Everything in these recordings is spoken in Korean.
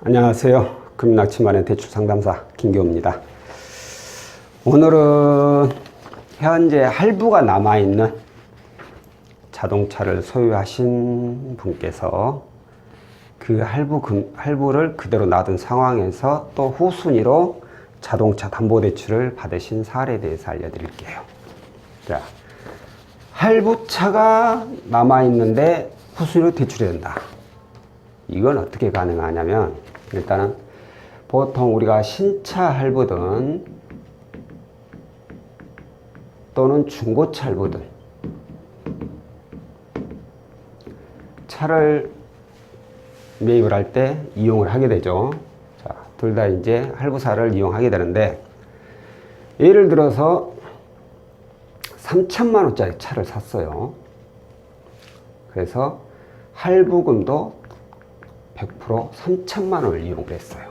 안녕하세요. 금융락치만의 대출상담사 김교우입니다. 오늘은 현재 할부가 남아있는 자동차를 소유하신 분께서 그 할부를 그대로 놔둔 상황에서 또 후순위로 자동차 담보대출을 받으신 사례에 대해서 알려드릴게요. 자, 할부차가 남아있는데 후순위로 대출이 된다. 이건 어떻게 가능하냐면, 일단은 보통 우리가 신차 할부든 또는 중고차 할부든 차를 매입을 할 때 이용을 하게 되죠. 자, 둘 다 이제 할부사를 이용하게 되는데, 예를 들어서 3천만 원짜리 차를 샀어요. 그래서 할부금도 100% 3천만 원을 이용을 했어요.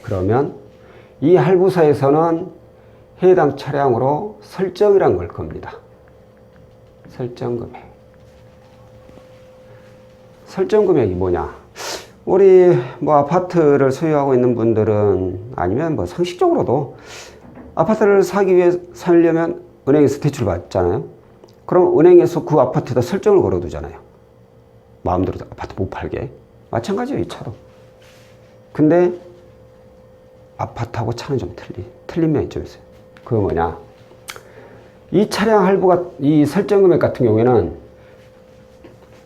그러면 이 할부사에서는 해당 차량으로 설정이란 걸 겁니다. 설정 금액. 설정 금액이 뭐냐? 우리 아파트를 소유하고 있는 분들은, 아니면 상식적으로도 아파트를 살려면 은행에서 대출 받잖아요. 그럼 은행에서 그 아파트에다 설정을 걸어두잖아요. 마음대로 아파트 못 팔게. 마찬가지예요, 이 차도. 근데 아파트하고 차는 좀 틀린 면이 좀 있어요. 그거 뭐냐? 이 차량 할부가, 이 설정 금액 같은 경우에는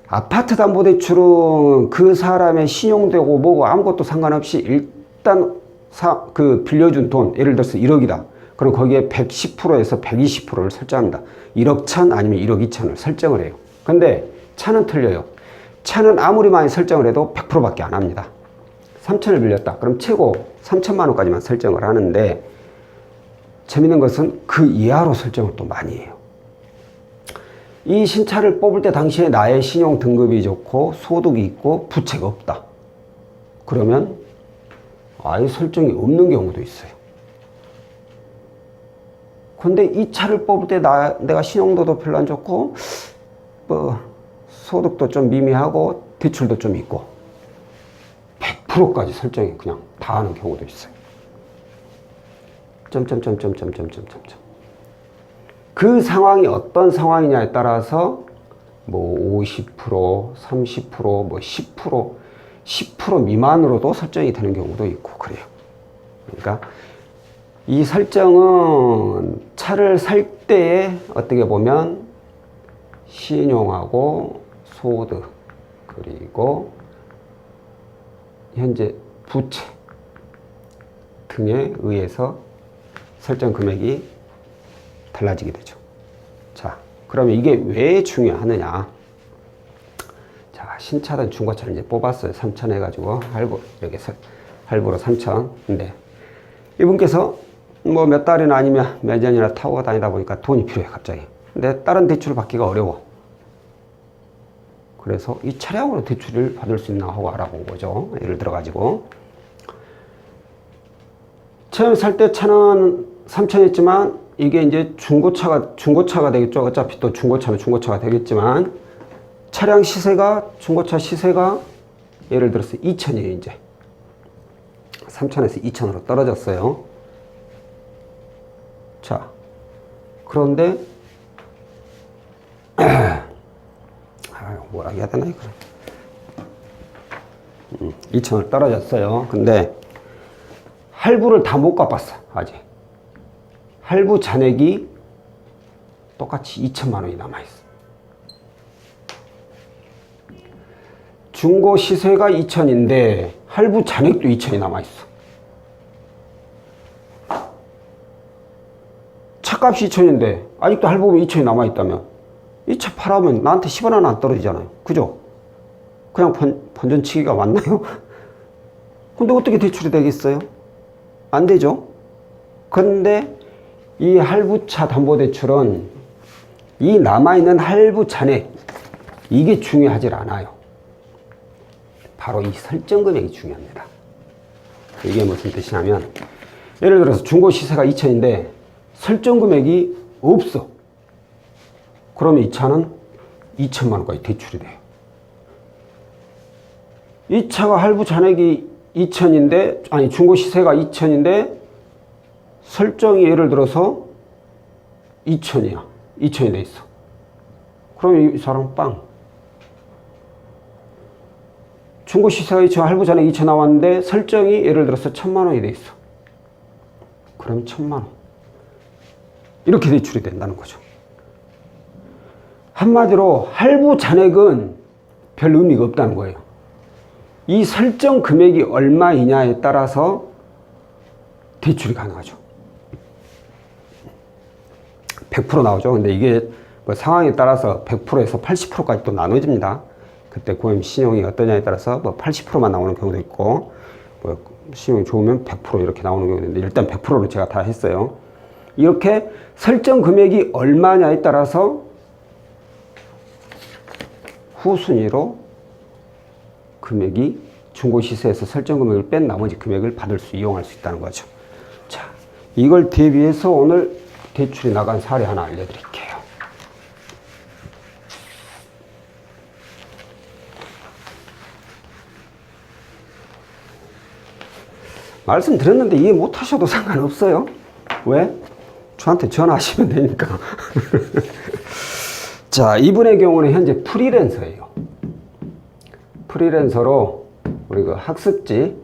아파트 담보대출은 그 사람의 신용되고 뭐고 아무것도 상관없이 일단 빌려준 돈, 예를 들어서 1억이다. 그럼 거기에 110%에서 120%를 설정합니다. 1억 1천 아니면 1억 2천을 설정을 해요. 근데 차는 틀려요. 차는 아무리 많이 설정을 해도 100%밖에 안 합니다. 3천을 빌렸다. 그럼 최고 3천만 원까지만 설정을 하는데, 재밌는 것은 그 이하로 설정을 또 많이 해요. 이 신차를 뽑을 때 당시에 나의 신용 등급이 좋고 소득이 있고 부채가 없다. 그러면 아예 설정이 없는 경우도 있어요. 근데 이 차를 뽑을 때 내가 신용도도 별로 안 좋고 소득도 좀 미미하고 대출도 좀 있고 100%까지 설정이 그냥 다 하는 경우도 있어요. 그 상황이 어떤 상황이냐에 따라서 50%, 30%, 10% 미만으로도 설정이 되는 경우도 있고 그래요. 그러니까 이 설정은 차를 살 때에 어떻게 보면 신용하고 소득, 그리고 현재 부채 등에 의해서 설정 금액이 달라지게 되죠. 자, 그러면 이게 왜 중요하느냐? 자, 신차든 중고차를 이제 뽑았어요. 3천 해가지고 여기서 할부로 3천. 근데 이분께서 몇 달이나 아니면 몇 년이나 타고 다니다 보니까 돈이 필요해, 갑자기. 근데 다른 대출을 받기가 어려워. 그래서 이 차량으로 대출을 받을 수 있나 하고 알아본 거죠. 예를 들어가지고. 처음 살 때 차는 3천이었지만, 이게 이제 중고차가 되겠죠. 어차피 또 중고차는 중고차가 되겠지만, 차량 시세가, 중고차 시세가 예를 들어서 2천이에요, 이제. 3천에서 2천으로 떨어졌어요. 자, 그런데, 뭐라 해야 되나, 이거. 2천을 떨어졌어요. 근데, 할부를 다 못 갚았어, 아직. 할부 잔액이 똑같이 2천만 원이 남아있어. 중고 시세가 2천인데, 할부 잔액도 2천이 남아있어. 차값이 2천인데, 아직도 할부금 2천이 남아있다면, 이 차 팔아보면 나한테 10원 하나 안 떨어지잖아요. 그죠? 그냥 번전치기가 맞나요? 근데 어떻게 대출이 되겠어요? 안 되죠? 근데 이 할부차 담보대출은 이 남아있는 할부 잔액, 이게 중요하지 않아요. 바로 이 설정 금액이 중요합니다. 이게 무슨 뜻이냐면, 예를 들어서 중고 시세가 2천인데 설정 금액이 없어. 그러면 이 차는 2천만 원까지 대출이 돼요. 이 차가 할부 잔액이 2천인데, 아니, 중고 시세가 2천인데, 설정이 예를 들어서 2천이야. 2천이 돼 있어. 그럼 이 사람 빵. 중고 시세가 2천, 할부 잔액 2천 나왔는데, 설정이 예를 들어서 1,000만 원이 돼 있어. 그럼 1,000만 원. 이렇게 대출이 된다는 거죠. 한마디로 할부 잔액은 별 의미가 없다는 거예요. 이 설정 금액이 얼마이냐에 따라서 대출이 가능하죠. 100% 나오죠. 근데 이게 뭐 상황에 따라서 100%에서 80%까지 또 나눠집니다. 그때 고객님 신용이 어떠냐에 따라서 뭐 80%만 나오는 경우도 있고, 뭐 신용이 좋으면 100% 이렇게 나오는 경우도 있는데, 일단 100%로 제가 다 했어요. 이렇게 설정 금액이 얼마냐에 따라서 후순위로 금액이 중고 시세에서 설정 금액을 뺀 나머지 금액을 받을 수, 이용할 수 있다는 거죠. 자, 이걸 대비해서 오늘 대출이 나간 사례 하나 알려드릴게요. 말씀드렸는데 이해 못하셔도 상관없어요. 왜? 저한테 전화하시면 되니까. 자, 이분의 경우는 현재 프리랜서예요. 프리랜서로 우리 그 학습지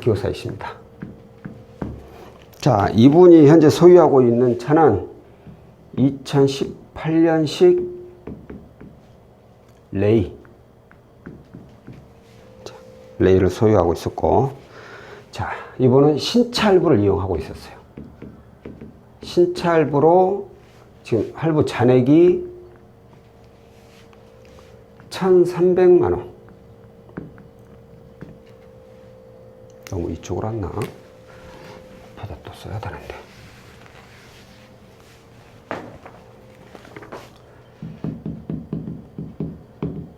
교사이십니다. 자, 이분이 현재 소유하고 있는 차는 2018년식 레이. 자, 레이를 소유하고 있었고, 자, 이분은 신차 할부를 이용하고 있었어요. 신차 할부로 지금 할부 잔액이 1,300만 원. 너무 이쪽으로 왔나? 바닥 또 써야 되는데.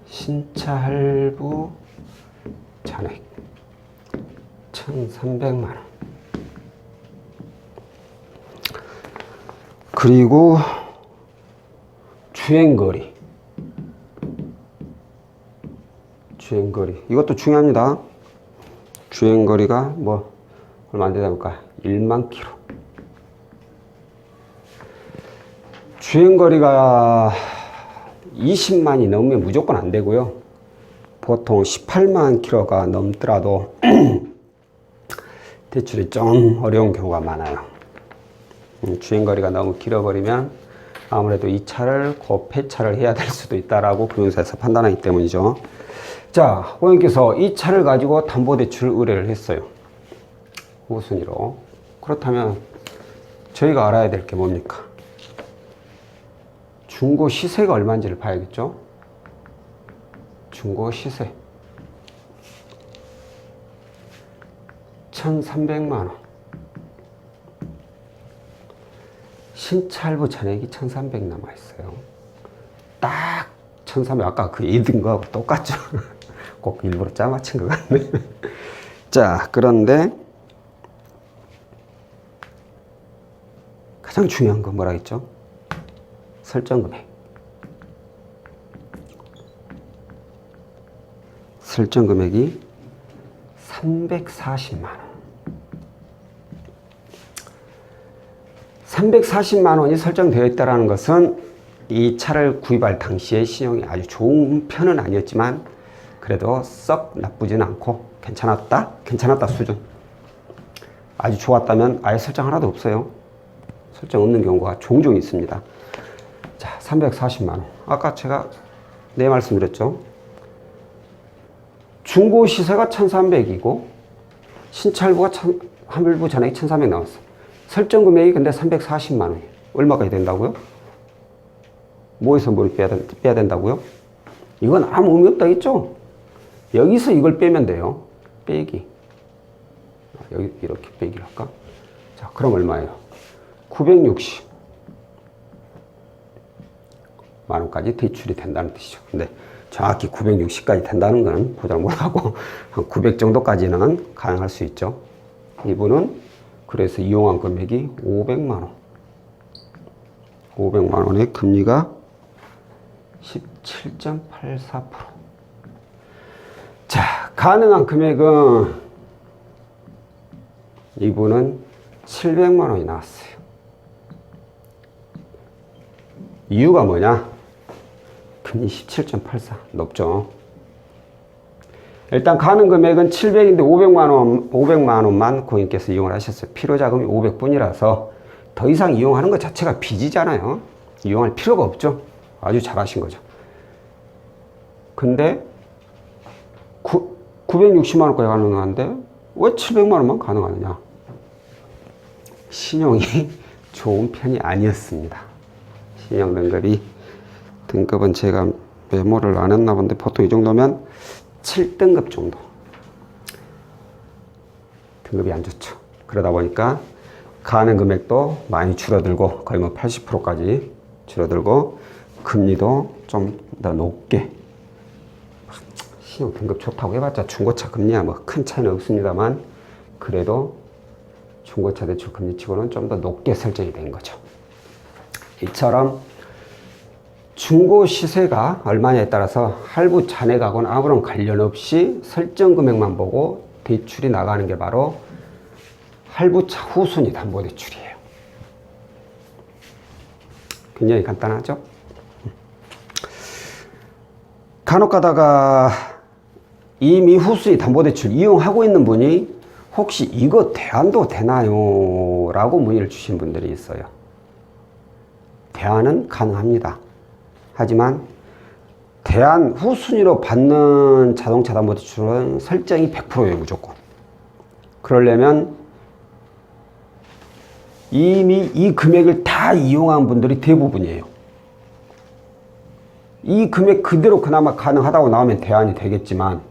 신차 할부 잔액 1,300만 원. 그리고 주행거리. 이것도 중요합니다. 주행거리가 뭐 얼마 안 되다 보니까 1만 킬로. 주행거리가 20만이 넘으면 무조건 안 되고요. 보통 18만 킬로가 넘더라도 대출이 좀 어려운 경우가 많아요. 주행거리가 너무 길어버리면 아무래도 이 차를 곧 폐차를 해야 될 수도 있다라고 금융사에서 판단하기 때문이죠. 자, 고객님께서 이 차를 가지고 담보대출 의뢰를 했어요. 우선으로. 그렇다면 저희가 알아야 될 게 뭡니까? 중고 시세가 얼마인지를 봐야겠죠? 중고 시세 1,300만 원. 신차 할부 잔액이 1,300 남아있어요. 딱 1,300, 아까 그 2등 거하고 똑같죠? 꼭 일부러 짜맞춘 것 같네. 자, 그런데 가장 중요한 건 뭐라 했죠? 설정 금액. 설정 금액이 340만 원. 340만 원이 설정되어 있다는 것은 이 차를 구입할 당시에 신용이 아주 좋은 편은 아니었지만 그래도 썩 나쁘진 않고 괜찮았다 수준. 아주 좋았다면 아예 설정 하나도 없어요. 설정 없는 경우가 종종 있습니다. 자, 340만 원. 아까 제가 네 말씀드렸죠. 중고 시세가 1,300이고 신차 할부 잔액이 1,300 나왔어. 설정 금액이 근데 340만 원이에요. 얼마까지 된다고요? 뭐에서 뭘 빼야 된다고요? 이건 아무 의미 없다 했죠? 여기서 이걸 빼면 돼요. 빼기. 여기 이렇게 빼기를 할까? 자, 그럼 얼마예요? 960만 원까지 대출이 된다는 뜻이죠. 근데 정확히 960까지 된다는 건 보장 못하고 한 900 정도까지는 가능할 수 있죠. 이분은 그래서 이용한 금액이 500만 원. 500만 원의 금리가 17.84%. 자, 가능한 금액은 이분은 700만 원이 나왔어요. 이유가 뭐냐? 금리 17.84 높죠. 일단 가능 금액은 700인데 500만 원만 고객님께서 이용을 하셨어요. 필요자금이 500분이라서 더 이상 이용하는 것 자체가 빚이잖아요. 이용할 필요가 없죠. 아주 잘하신 거죠. 근데 960만 원까지 가능한데 왜 700만 원만 가능하느냐? 신용이 좋은 편이 아니었습니다. 신용 등급은 제가 메모를 안 했나 본데 보통 이 정도면 7등급 정도. 등급이 안 좋죠. 그러다 보니까 가능 금액도 많이 줄어들고 거의 뭐 80%까지 줄어들고 금리도 좀 더 높게. 신용 등급 좋다고 해봤자 중고차 금리야 뭐 큰 차이는 없습니다만 그래도 중고차 대출 금리치고는 좀 더 높게 설정이 된 거죠. 이처럼 중고 시세가 얼마냐에 따라서 할부 잔액하고는 아무런 관련 없이 설정 금액만 보고 대출이 나가는 게 바로 할부차 후순위 담보대출이에요. 굉장히 간단하죠? 간혹 가다가 이미 후순위 담보대출 이용하고 있는 분이 혹시 이거 대안도 되나요? 라고 문의를 주신 분들이 있어요. 대안은 가능합니다. 하지만 대안 후순위로 받는 자동차 담보대출은 설정이 100%예요. 무조건. 그러려면 이미 이 금액을 다 이용한 분들이 대부분이에요. 이 금액 그대로 그나마 가능하다고 나오면 대안이 되겠지만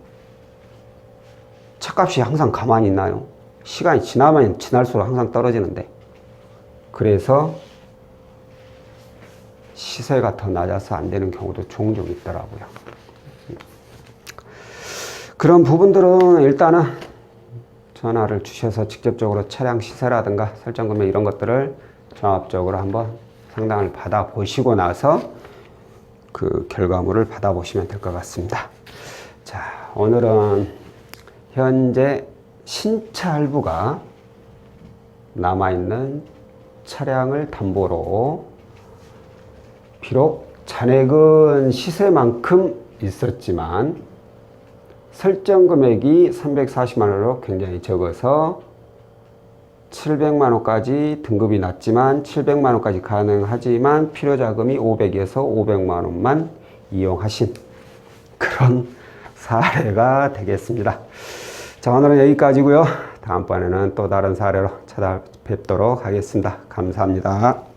차값이 항상 가만히 있나요? 시간이 지나면 지날수록 항상 떨어지는데 그래서 시세가 더 낮아서 안 되는 경우도 종종 있더라고요. 그런 부분들은 일단은 전화를 주셔서 직접적으로 차량 시세라든가 설정 금액 이런 것들을 종합적으로 한번 상담을 받아 보시고 나서 그 결과물을 받아 보시면 될 것 같습니다. 자, 오늘은 현재 신차 할부가 남아있는 차량을 담보로 비록 잔액은 시세만큼 있었지만 설정 금액이 340만 원으로 굉장히 적어서 700만 원까지 등급이 낮지만 700만 원까지 가능하지만 필요자금이 500에서 500만 원만 이용하신 그런 사례가 되겠습니다. 자, 오늘은 여기까지고요. 다음번에는 또 다른 사례로 찾아뵙도록 하겠습니다. 감사합니다.